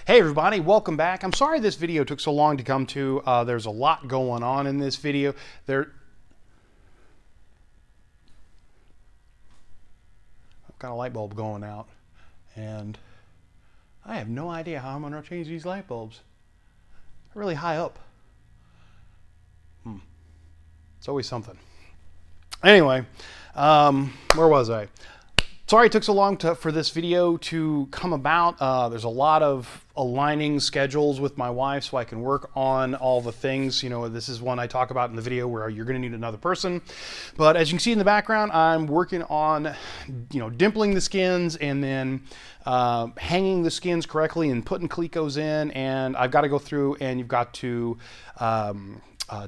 Hey everybody, welcome back. I'm sorry this video took so long to come to. There's a lot going on in this video. I've got a light bulb going out and I have no idea how I'm going to change these light bulbs. They're really high up. It's always something. Anyway, where was I? Sorry it took so long for this video to come about. There's a lot of aligning schedules with my wife so I can work on all the things. You know, this is one I talk about in the video where you're going to need another person. But as you can see in the background, I'm working on, dimpling the skins and then hanging the skins correctly and putting Clecos in. And I've got to go through and you've got to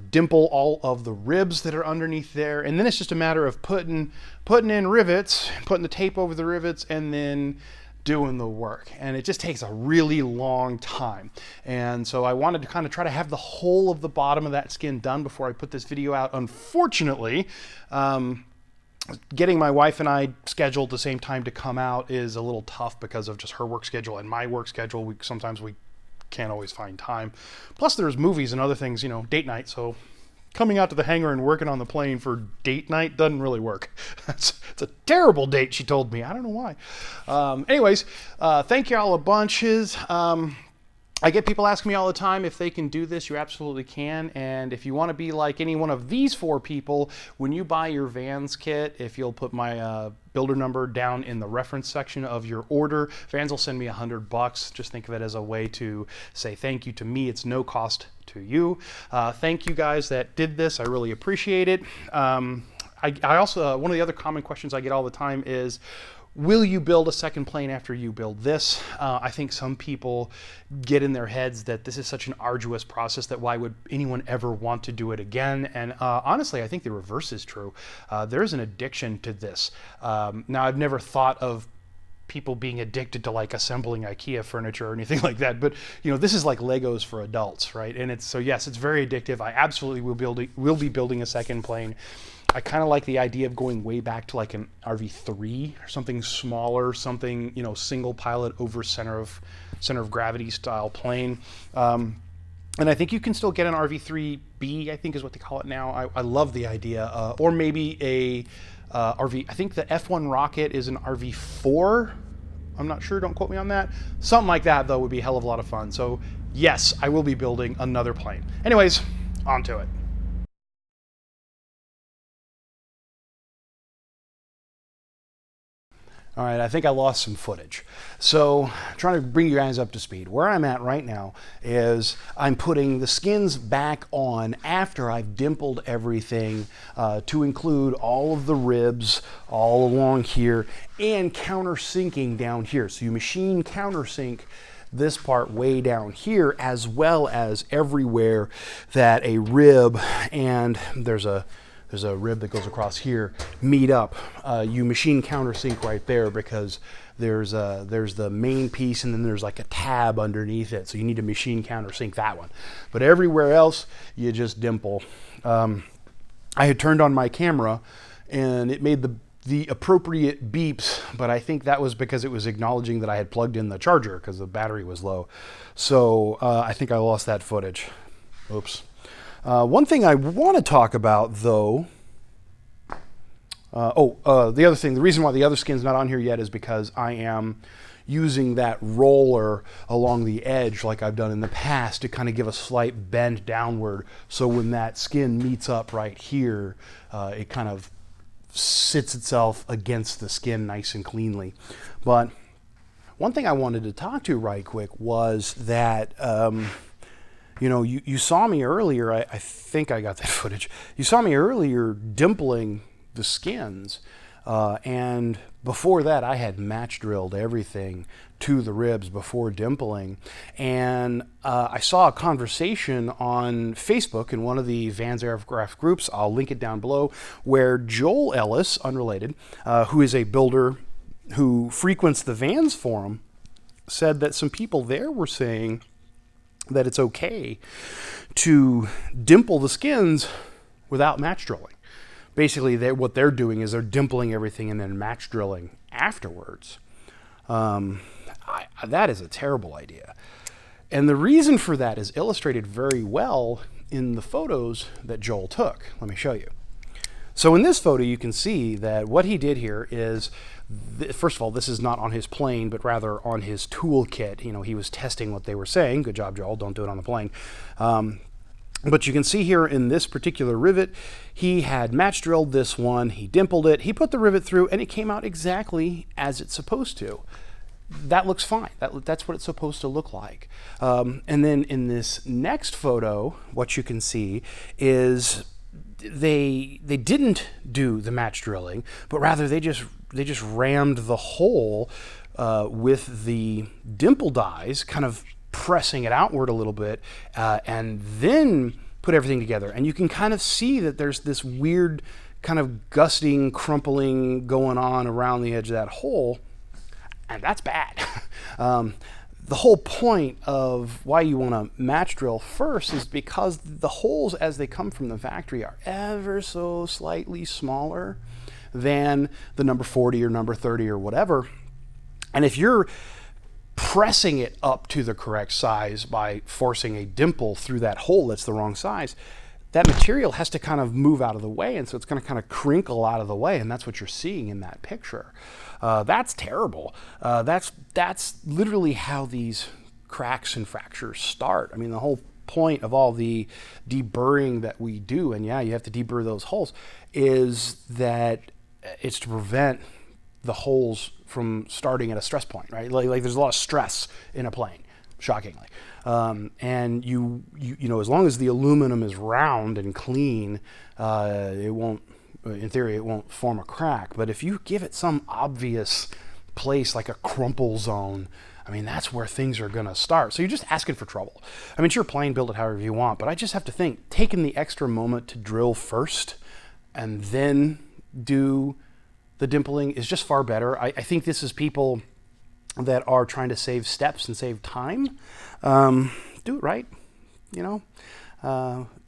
dimple all of the ribs that are underneath there, and then it's just a matter of putting in rivets, putting the tape over the rivets, and then doing the work. And it just takes a really long time. And so I wanted to kind of try to have the whole of the bottom of that skin done before I put this video out. Unfortunately, getting my wife and I scheduled the same time to come out is a little tough because of just her work schedule and my work schedule. Sometimes we can't always find time. Plus there's movies and other things, date night. So coming out to the hangar and working on the plane for date night doesn't really work. It's a terrible date, she told me. I don't know why. Anyways, thank you all a bunches. I get people asking me all the time if they can do this. You absolutely can. And if you want to be like any one of these four people, when you buy your Vans kit, if you'll put my builder number down in the reference section of your order, Vans will send me $100. Just think of it as a way to say thank you to me. It's no cost to you. Thank you guys that did this. I really appreciate it. I also, one of the other common questions I get all the time is, will you build a second plane after you build this? I think some people get in their heads that this is such an arduous process that why would anyone ever want to do it again? And honestly, I think the reverse is true. There's an addiction to this. Now, I've never thought of people being addicted to like assembling IKEA furniture or anything like that, but this is like Legos for adults, right? And so yes, it's very addictive. I absolutely will be building a second plane. I kind of like the idea of going way back to like an RV-3 or something smaller, something, single pilot over center of gravity style plane. And I think you can still get an RV-3B, I think is what they call it now. I love the idea. Or maybe a RV, I think the F1 rocket is an RV-4. I'm not sure, don't quote me on that. Something like that though would be a hell of a lot of fun. So yes, I will be building another plane. Anyways, on to it. All right, I think I lost some footage. So trying to bring you guys up to speed. Where I'm at right now is I'm putting the skins back on after I've dimpled everything to include all of the ribs all along here and countersinking down here. So you machine countersink this part way down here as well as everywhere that a rib and there's a rib that goes across here meet up. You machine countersink right there because there's the main piece and then there's like a tab underneath it. So you need to machine countersink that one. But everywhere else, you just dimple. I had turned on my camera and it made the appropriate beeps, but I think that was because it was acknowledging that I had plugged in the charger because the battery was low. So I think I lost that footage. Oops. One thing I want to talk about though, the other thing, the reason why the other skin's not on here yet is because I am using that roller along the edge like I've done in the past to kind of give a slight bend downward. So when that skin meets up right here, it kind of sits itself against the skin nice and cleanly. But one thing I wanted to talk to right quick was that, you saw me earlier, I think I got that footage. You saw me earlier dimpling the skins. And before that, I had match drilled everything to the ribs before dimpling. And I saw a conversation on Facebook in one of the Vans Aircraft groups, I'll link it down below, where Joel Ellis, unrelated, who is a builder who frequents the Vans forum, said that some people there were saying that it's okay to dimple the skins without match drilling. Basically, what they're doing is they're dimpling everything and then match drilling afterwards. That is a terrible idea. And the reason for that is illustrated very well in the photos that Joel took. Let me show you. So in this photo, you can see that what he did here is, first of all, this is not on his plane, but rather on his toolkit. You know, he was testing what they were saying. Good job, Joel. Don't do it on the plane. But you can see here in this particular rivet, he had match drilled this one, he dimpled it, he put the rivet through, and it came out exactly as it's supposed to. That looks fine. That's what it's supposed to look like. And then in this next photo, what you can see is they didn't do the match drilling, but rather they just rammed the hole with the dimple dies, kind of pressing it outward a little bit, and then put everything together. And you can kind of see that there's this weird kind of gusting, crumpling going on around the edge of that hole, and that's bad. The whole point of why you want to match drill first is because the holes as they come from the factory are ever so slightly smaller than the number 40 or number 30 or whatever. And if you're pressing it up to the correct size by forcing a dimple through that hole that's the wrong size, that material has to kind of move out of the way, and so it's going to kind of crinkle out of the way, and that's what you're seeing in that picture. That's terrible. That's literally how these cracks and fractures start. I mean, the whole point of all the deburring that we do, and yeah, you have to deburr those holes, is that it's to prevent the holes from starting at a stress point, right? Like there's a lot of stress in a plane, shockingly. And you know, as long as the aluminum is round and clean, it won't, in theory, it won't form a crack. But if you give it some obvious place like a crumple zone, I mean, that's where things are going to start. So you're just asking for trouble. I mean, it's your plane, build it however you want, but I just have to think, taking the extra moment to drill first and then do the dimpling is just far better. I think this is people that are trying to save steps and save time. Do it right, you know.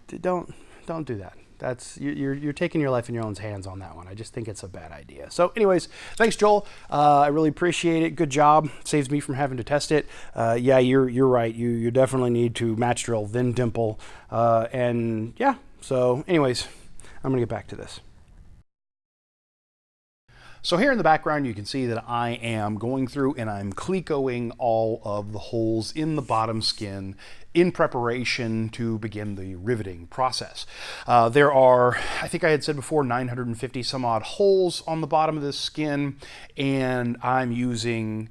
Don't do that. That's you're taking your life in your own hands on that one. I just think it's a bad idea. So anyways, thanks, Joel. I really appreciate it. Good job. Saves me from having to test it. Yeah, you're right. You definitely need to match drill, then dimple. And yeah, so anyways, I'm gonna get back to this. So here in the background, you can see that I am going through and I'm Clecoing all of the holes in the bottom skin in preparation to begin the riveting process. There are, I think I had said before, 950 some odd holes on the bottom of this skin, and I'm using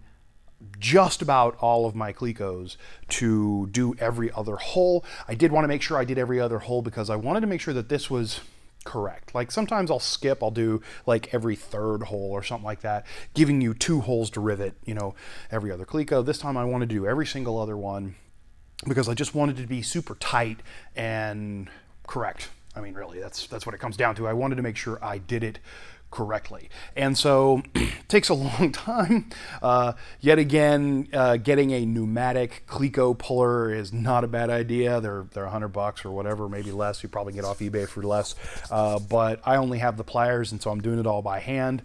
just about all of my Clecos to do every other hole. I did want to make sure I did every other hole because I wanted to make sure that this was correct. Like sometimes I'll do like every third hole or something like that, giving you 2 holes to rivet, you know, every other Cleco. This time I wanted to do every single other one because I just wanted it to be super tight and correct. I mean, really, that's what it comes down to. I wanted to make sure I did it correctly. And so it takes a long time. Yet again, getting a pneumatic Cleco puller is not a bad idea. They're $100 or whatever, maybe less. You probably get off eBay for less. But I only have the pliers, and so I'm doing it all by hand.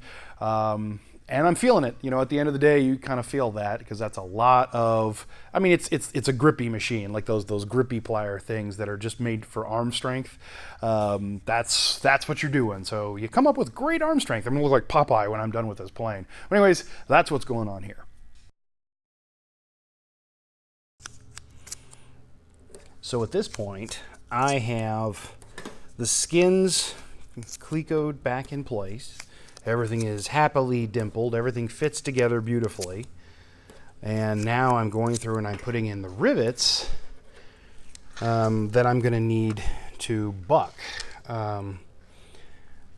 And I'm feeling it. You know, at the end of the day, you kind of feel that because that's a lot of, I mean, it's a grippy machine, like those grippy plier things that are just made for arm strength. That's what you're doing. So you come up with great arm strength. I'm gonna look like Popeye when I'm done with this plane. But anyways, that's what's going on here. So at this point, I have the skins Clecoed back in place. Everything is happily dimpled. Everything fits together beautifully. And now I'm going through and I'm putting in the rivets that I'm going to need to buck.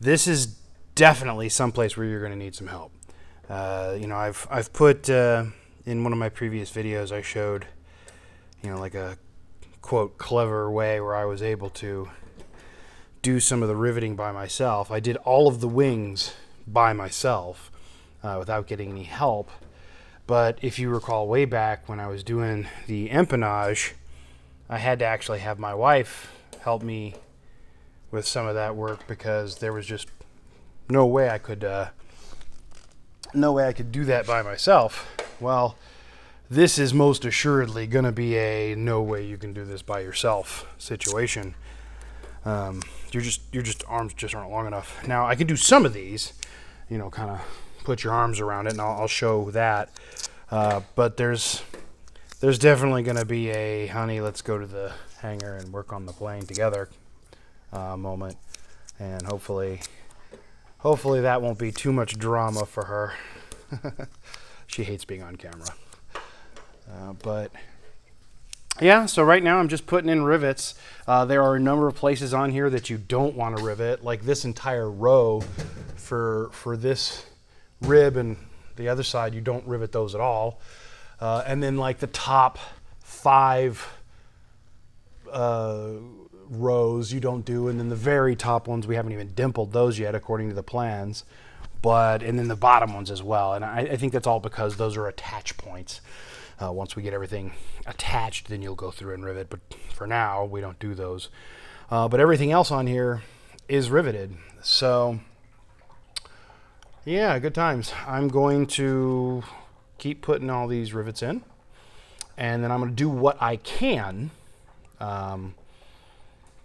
This is definitely someplace where you're going to need some help. You know, I've put in one of my previous videos, I showed, you know, like a quote clever way where I was able to do some of the riveting by myself. I did all of the wings by myself without getting any help. But if you recall way back when I was doing the empennage, I had to actually have my wife help me with some of that work because there was just no way I could do that by myself. Well, this is most assuredly going to be a no way you can do this by yourself situation. Your arms just aren't long enough. Now I can do some of these, you know, kind of put your arms around it, and I'll show that. But there's definitely going to be a honey, let's go to the hangar and work on the plane together moment, and hopefully that won't be too much drama for her. She hates being on camera. But yeah, so right now I'm just putting in rivets. There are a number of places on here that you don't want to rivet, like this entire row for this rib, and the other side you don't rivet those at all. And then like the top 5 rows you don't do, and then the very top ones we haven't even dimpled those yet according to the plans, and then the bottom ones as well. And I think that's all because those are attach points. Once we get everything attached, then you'll go through and rivet, but for now we don't do those. But everything else on here is riveted, so yeah, good times. I'm going to keep putting all these rivets in, and then I'm going to do what I can.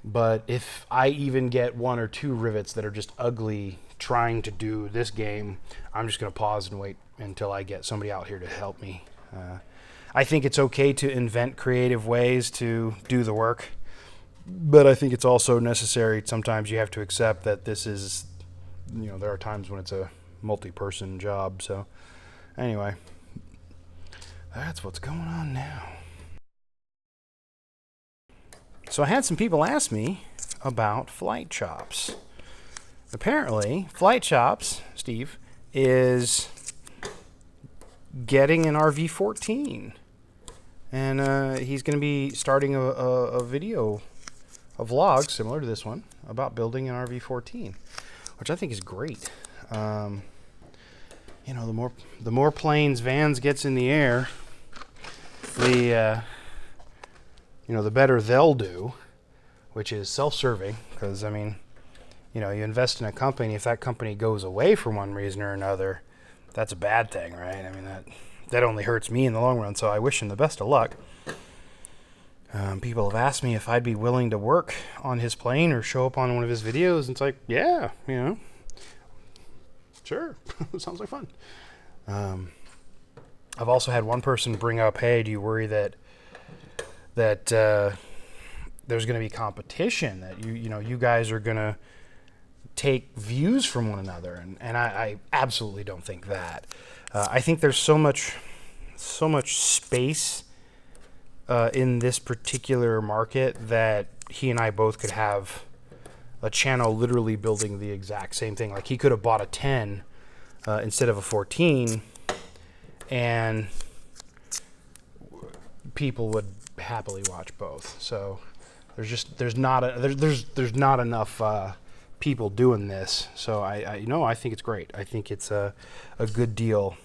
But if I even get 1 or 2 rivets that are just ugly trying to do this game, I'm just going to pause and wait until I get somebody out here to help me. I think it's okay to invent creative ways to do the work, but I think it's also necessary. Sometimes you have to accept that this is, you know, there are times when it's a multi-person job. So anyway, that's what's going on now. So I had some people ask me about Flight Chops. Apparently, Flight Chops, Steve, is getting an RV-14. And he's going to be starting a video, a vlog similar to this one, about building an RV-14, which I think is great. You know, the more planes, vans gets in the air, the better they'll do, which is self-serving. Because I mean, you know, you invest in a company. If that company goes away for one reason or another, that's a bad thing, right? I mean, that only hurts me in the long run. So I wish him the best of luck. People have asked me if I'd be willing to work on his plane or show up on one of his videos. And it's like, yeah, you know, sure, sounds like fun. I've also had one person bring up, hey, do you worry that there's going to be competition, that you guys are going to take views from one another? And I absolutely don't think that. I think there's so much space in this particular market that he and I both could have a channel literally building the exact same thing. Like he could have bought a 10 instead of a 14, and people would happily watch both. So there's not enough people doing this. So I think it's great. I think it's a good deal.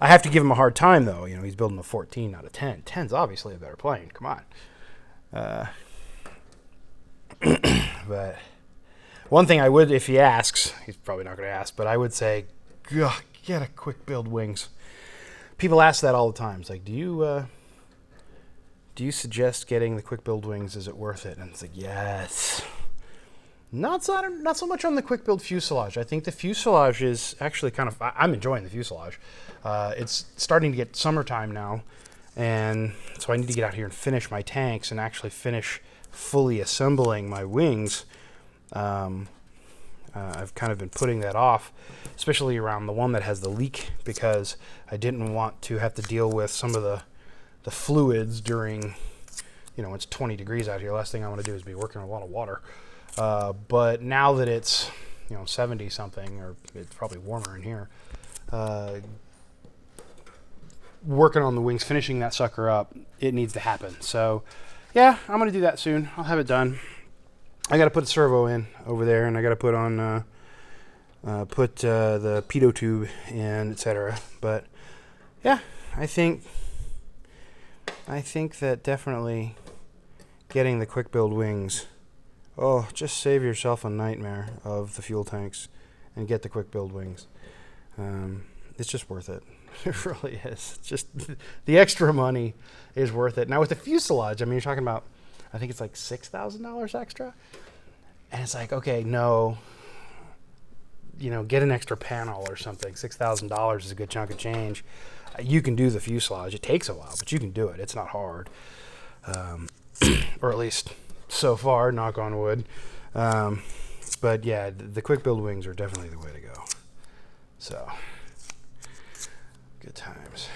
I have to give him a hard time though. You know, he's building a 14, not a 10. 10's obviously a better plane. Come on. But one thing I would, if he asks, he's probably not going to ask, but I would say, God, get a quick build wings. People ask that all the time. It's like, do you suggest getting the quick build wings? Is it worth it? And it's like, yes. Not so much on the quick build fuselage. I think the fuselage is actually kind of, I'm enjoying the fuselage. It's starting to get summertime now, and so I need to get out here and finish my tanks and actually finish fully assembling my wings. I've kind of been putting that off, especially around the one that has the leak, because I didn't want to have to deal with some of the fluids during, you know, it's 20 degrees out here. Last thing I want to do is be working with a lot of water. But now that it's, you know, 70 something, or it's probably warmer in here, working on the wings, finishing that sucker up, it needs to happen. So yeah, I'm going to do that soon. I'll have it done. I got to put a servo in over there, and I got to put on, the pitot tube in, etc. But yeah, I think that definitely getting the quick build wings, just save yourself a nightmare of the fuel tanks and get the quick build wings. It's just worth it. It really is. It's just the extra money is worth it. Now with the fuselage, I mean, you're talking about, I think it's like $6,000 extra. And it's like, okay, no, you know, get an extra panel or something. $6,000 is a good chunk of change. You can do the fuselage. It takes a while, but you can do it. It's not hard. Or at least so far, knock on wood. But yeah, the quick build wings are definitely the way to go. So, good times.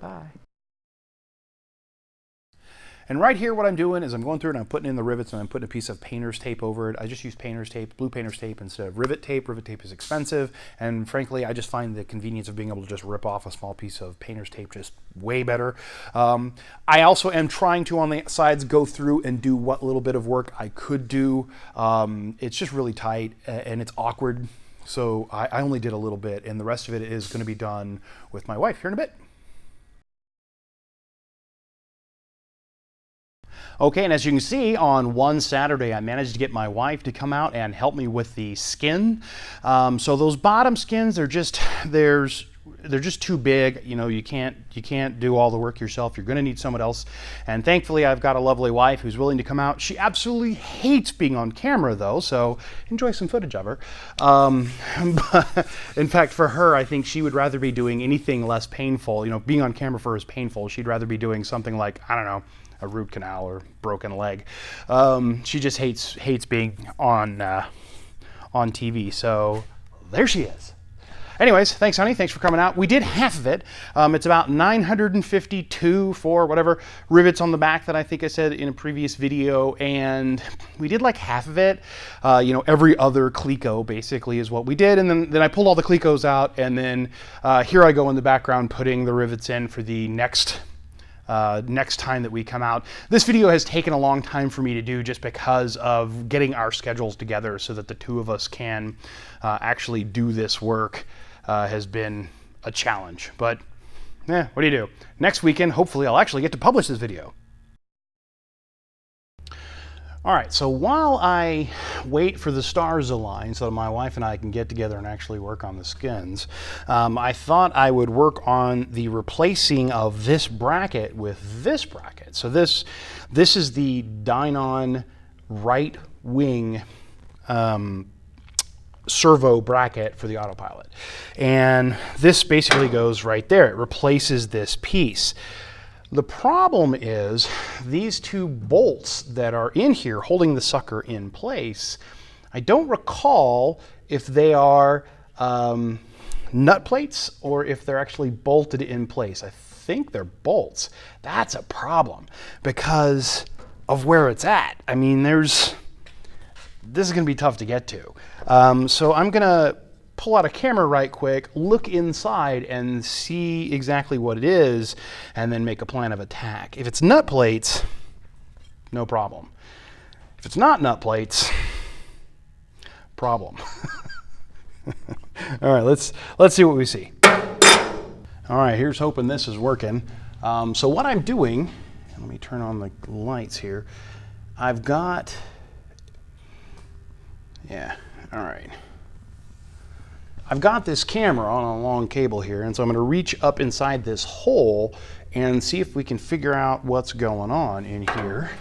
Bye. And right here, what I'm doing is I'm going through and I'm putting in the rivets and I'm putting a piece of painter's tape over it. I just use painter's tape, blue painter's tape instead of rivet tape. Rivet tape is expensive. And frankly, I just find the convenience of being able to just rip off a small piece of painter's tape just way better. I also am trying to, on the sides, go through and do what little bit of work I could do. It's just really tight and it's awkward. So I only did a little bit, and the rest of it is going to be done with my wife here in a bit. Okay, and as you can see, on one Saturday, I managed to get my wife to come out and help me with the skin. So those bottom skins, they're just too big. You know, you can't do all the work yourself. You're going to need someone else. And thankfully, I've got a lovely wife who's willing to come out. She absolutely hates being on camera, though, so enjoy some footage of her. But in fact, for her, I think she would rather be doing anything less painful. You know, being on camera for her is painful. She'd rather be doing something like, I don't know, a root canal or broken leg. She just hates being on TV. So there she is. Anyways, thanks, honey. Thanks for coming out. We did half of it. It's about 952 for whatever rivets on the back that I think I said in a previous video, and we did like half of it. You know, every other Cleco basically is what we did, and then I pulled all the Clecos out, and then here I go in the background putting the rivets in for the next time that we come out. This video has taken a long time for me to do just because of getting our schedules together so that the two of us can actually do this work has been a challenge. But what do you do? Next weekend, hopefully I'll actually get to publish this video. All right, so while I wait for the stars to align so that my wife and I can get together and actually work on the skins, I thought I would work on the replacing of this bracket with this bracket. So this is the Dynon right wing servo bracket for the autopilot. And this basically goes right there. It replaces this piece. The problem is these two bolts that are in here holding the sucker in place, I don't recall if they are nut plates or if they're actually bolted in place. I think they're bolts. That's a problem because of where it's at. I mean, this is going to be tough to get to. So I'm going to pull out a camera right quick, look inside and see exactly what it is, and then make a plan of attack. If it's nut plates, no problem. If it's not nut plates, problem. All right, let's see what we see. All right, here's hoping this is working. So what I'm doing, let me turn on the lights here. I've got, all right. I've got this camera on a long cable here, and so I'm going to reach up inside this hole and see if we can figure out what's going on in here.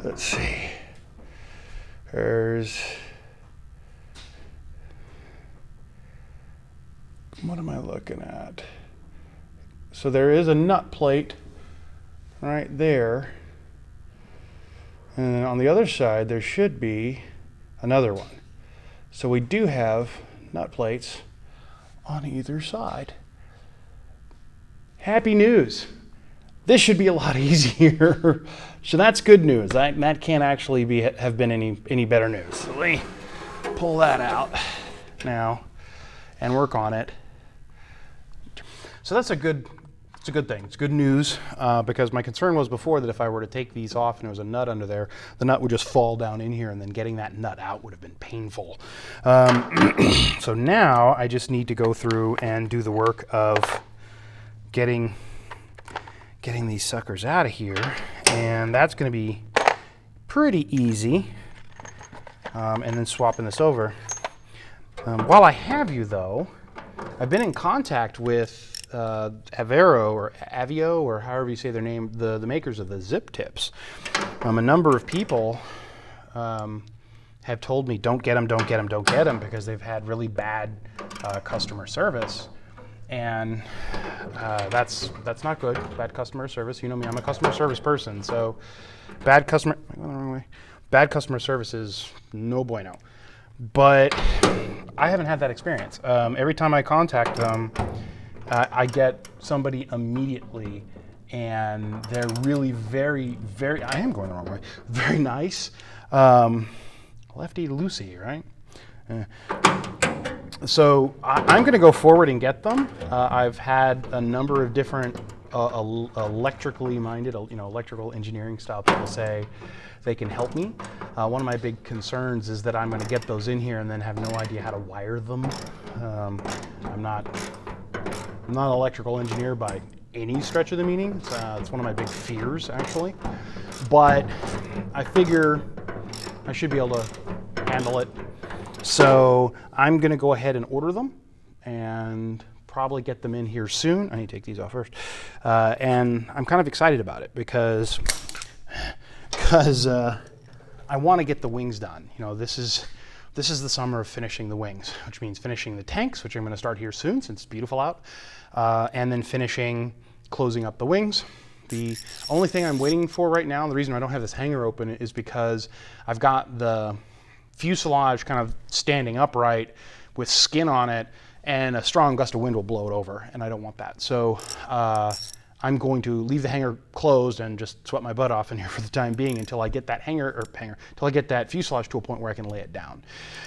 Let's see. What am I looking at? So there is a nut plate right there. And then on the other side, there should be another one. So we do have nut plates on either side. Happy news. This should be a lot easier. So that's good news. That can't actually have been any better news. So let me pull that out now and work on it. So that's a good It's a good thing. It's good news because my concern was before that if I were to take these off and there was a nut under there, the nut would just fall down in here, and then getting that nut out would have been painful. So now I just need to go through and do the work of getting these suckers out of here, and that's going to be pretty easy. And then swapping this over. While I have you, though, I've been in contact with Avio, or however you say their name, the makers of the zip tips. A number of people have told me don't get them because they've had really bad customer service, and that's not good. Bad customer service. You know me, I'm a customer service person, so bad customer service is no bueno. But I haven't had that experience. Every time I contact them, I get somebody immediately, and they're really very, very, I am going the wrong way, very nice. Lefty loosey, right? So I'm going to go forward and get them. I've had a number of different electrically minded, electrical engineering style people say they can help me. One of my big concerns is that I'm going to get those in here and then have no idea how to wire them. I'm not an electrical engineer by any stretch of the meaning. It's one of my big fears, actually. But I figure I should be able to handle it. So I'm going to go ahead and order them and probably get them in here soon. I need to take these off first. And I'm kind of excited about it because I want to get the wings done. This is the summer of finishing the wings, which means finishing the tanks, which I'm going to start here soon since it's beautiful out, and then closing up the wings. The only thing I'm waiting for right now, and the reason I don't have this hanger open, is because I've got the fuselage kind of standing upright with skin on it, and a strong gust of wind will blow it over, and I don't want that. So I'm going to leave the hanger closed and just sweat my butt off in here for the time being until I get that until I get that fuselage to a point where I can lay it down.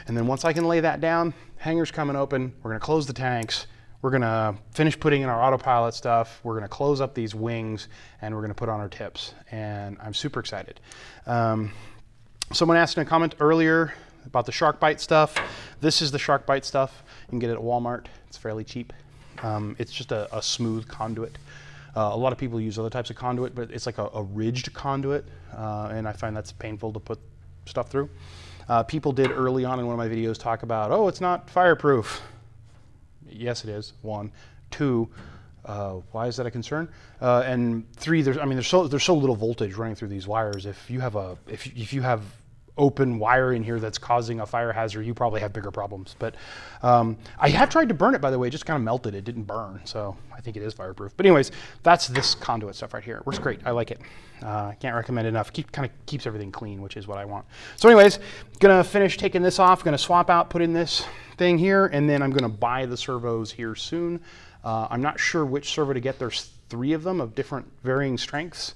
And then once I can lay that down, hanger's coming open, we're gonna close the tanks, we're gonna finish putting in our autopilot stuff, we're gonna close up these wings, and we're gonna put on our tips. And I'm super excited. Someone asked in a comment earlier about the shark bite stuff. This is the shark bite stuff. You can get it at Walmart. It's fairly cheap. It's just a smooth conduit. A lot of people use other types of conduit, but it's like a ridged conduit, and I find that's painful to put stuff through. People did early on in one of my videos talk about, oh, it's not fireproof. Yes, it is, one. Two, why is that a concern? And three, there's so little voltage running through these wires. If you have open wire in here that's causing a fire hazard, you probably have bigger problems. But I have tried to burn it, by the way. It just kind of melted. It didn't burn, so I think it is fireproof. But anyways, that's this conduit stuff right here. It works great. I like it. Can't recommend it enough. Kind of keeps everything clean, which is what I want. So anyways, gonna finish taking this off. Gonna swap out, put in this thing here, and then I'm gonna buy the servos here soon. I'm not sure which servo to get. There's 3 of them of different varying strengths.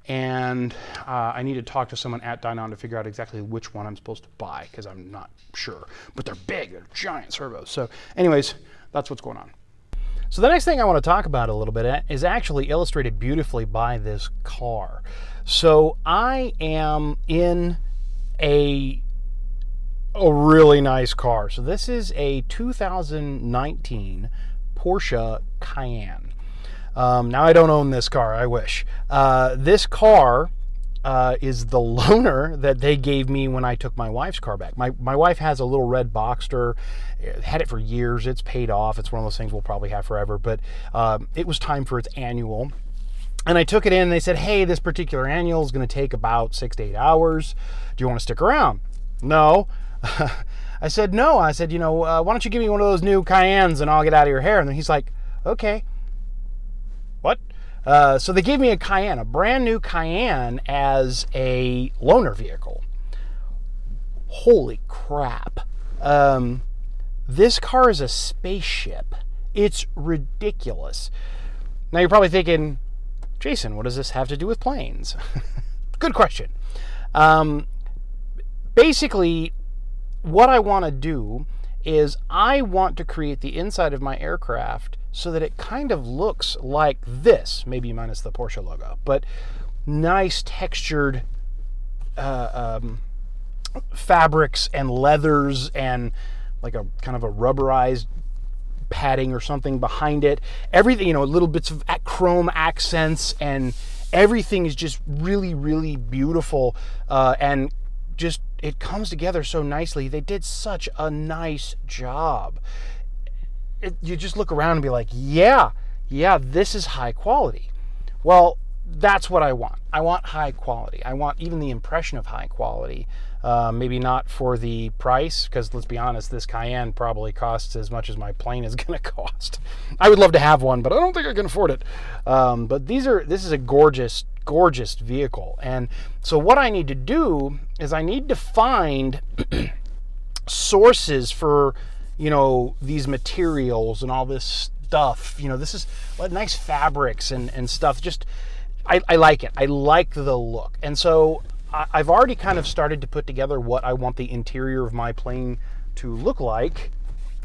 And I need to talk to someone at Dynon to figure out exactly which one I'm supposed to buy, because I'm not sure. But they're big, they're giant servos. So anyways, that's what's going on. So the next thing I want to talk about a little bit is actually illustrated beautifully by this car. So I am in a really nice car. So this is a 2019 Porsche Cayenne. Now I don't own this car, I wish. This car is the loaner that they gave me when I took my wife's car back. My wife has a little red Boxster, had it for years, it's paid off, it's one of those things we'll probably have forever, but it was time for its annual. And I took it in and they said, hey, this particular annual is gonna take about 6 to 8 hours. Do you wanna stick around? No. I said, no. I said, why don't you give me one of those new Cayennes and I'll get out of your hair. And then he's like, okay. What? So they gave me a Cayenne, a brand new Cayenne, as a loaner vehicle. Holy crap. This car is a spaceship. It's ridiculous. Now you're probably thinking, Jason, what does this have to do with planes? Good question. Basically, what I want to do is I want to create the inside of my aircraft so that it kind of looks like this, maybe minus the Porsche logo, but nice textured fabrics and leathers and like a kind of a rubberized padding or something behind it. Everything, little bits of chrome accents, and everything is just really, really beautiful. And just, it comes together so nicely. They did such a nice job. You just look around and be like, yeah, this is high quality. Well, that's what I want. I want high quality. I want even the impression of high quality. Maybe not for the price, because let's be honest, this Cayenne probably costs as much as my plane is going to cost. I would love to have one, but I don't think I can afford it. But this is a gorgeous, gorgeous vehicle. And so what I need to do is I need to find sources for, these materials and all this stuff. This is nice fabrics and stuff. Just, I like it. I like the look. And so I've already kind of started to put together what I want the interior of my plane to look like,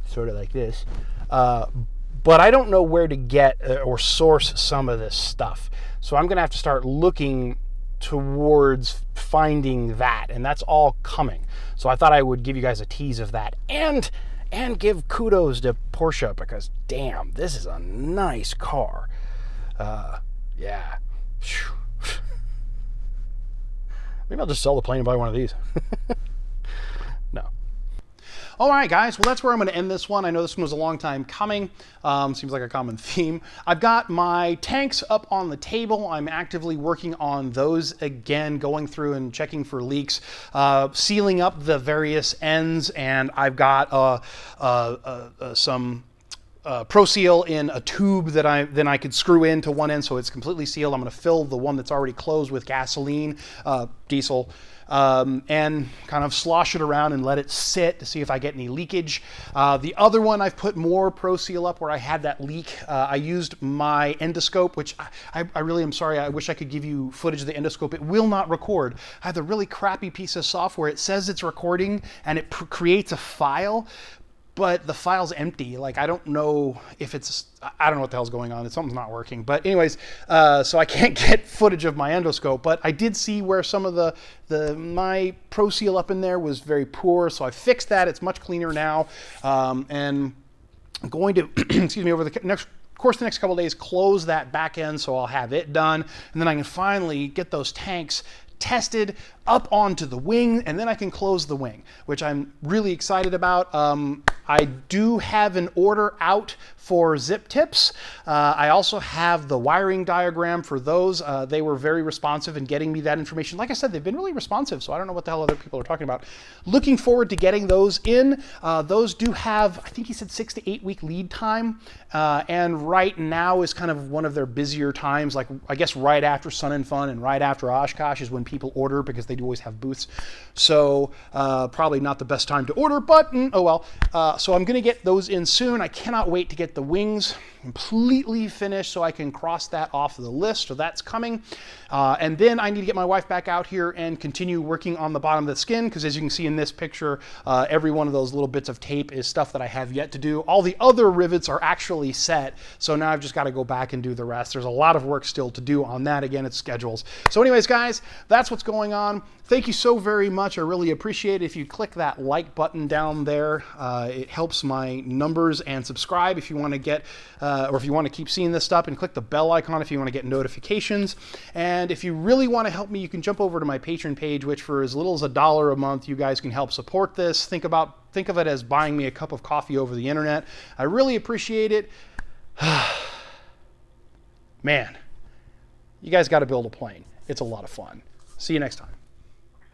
sort of like this. But I don't know where to get or source some of this stuff. So I'm going to have to start looking towards finding that, and that's all coming. So I thought I would give you guys a tease of that, and give kudos to Porsche, because damn, this is a nice car. Yeah. Maybe I'll just sell the plane and buy one of these. No. All right, guys. Well, that's where I'm going to end this one. I know this one was a long time coming. Seems like a common theme. I've got my tanks up on the table. I'm actively working on those again, going through and checking for leaks, sealing up the various ends, and I've got some Pro Seal in a tube that I could screw into one end so it's completely sealed. I'm going to fill the one that's already closed with gasoline, diesel, and kind of slosh it around and let it sit to see if I get any leakage. The other one, I've put more Pro Seal up where I had that leak. I used my endoscope, which I really am sorry. I wish I could give you footage of the endoscope. It will not record. I have a really crappy piece of software. It says it's recording and it creates a file, but the file's empty. Like, I don't know if it's, I don't know what the hell's going on. Something's not working. But anyways, so I can't get footage of my endoscope, but I did see where some of my Pro Seal up in there was very poor. So I fixed that. It's much cleaner now. And I'm going to, excuse me, over the next couple of days, close that back end so I'll have it done. And then I can finally get those tanks tested up onto the wing, and then I can close the wing, which I'm really excited about. I do have an order out for zip tips. I also have the wiring diagram for those. They were very responsive in getting me that information. Like I said, they've been really responsive, so I don't know what the hell other people are talking about. Looking forward to getting those in. Those do have, I think he said 6 to 8 week lead time, and right now is kind of one of their busier times, like I guess right after Sun and Fun and right after Oshkosh is when people order, because they do always have booths. So probably not the best time to order, but oh well. So I'm going to get those in soon. I cannot wait to get the wings completely finished so I can cross that off the list. So that's coming. And then I need to get my wife back out here and continue working on the bottom of the skin, because as you can see in this picture, every one of those little bits of tape is stuff that I have yet to do. All the other rivets are actually set, so now I've just got to go back and do the rest. There's a lot of work still to do on that. Again, it's schedules. So anyways, guys, that's what's going on. Thank you so very much. I really appreciate it. If you click that like button down there, it helps my numbers, and subscribe if you want to get, or if you want to keep seeing this stuff, and click the bell icon if you want to get notifications. And if you really want to help me, you can jump over to my Patreon page, which for as little as $1 a month, you guys can help support this. Think of it as buying me a cup of coffee over the internet. I really appreciate it. Man, you guys got to build a plane. It's a lot of fun. See you next time.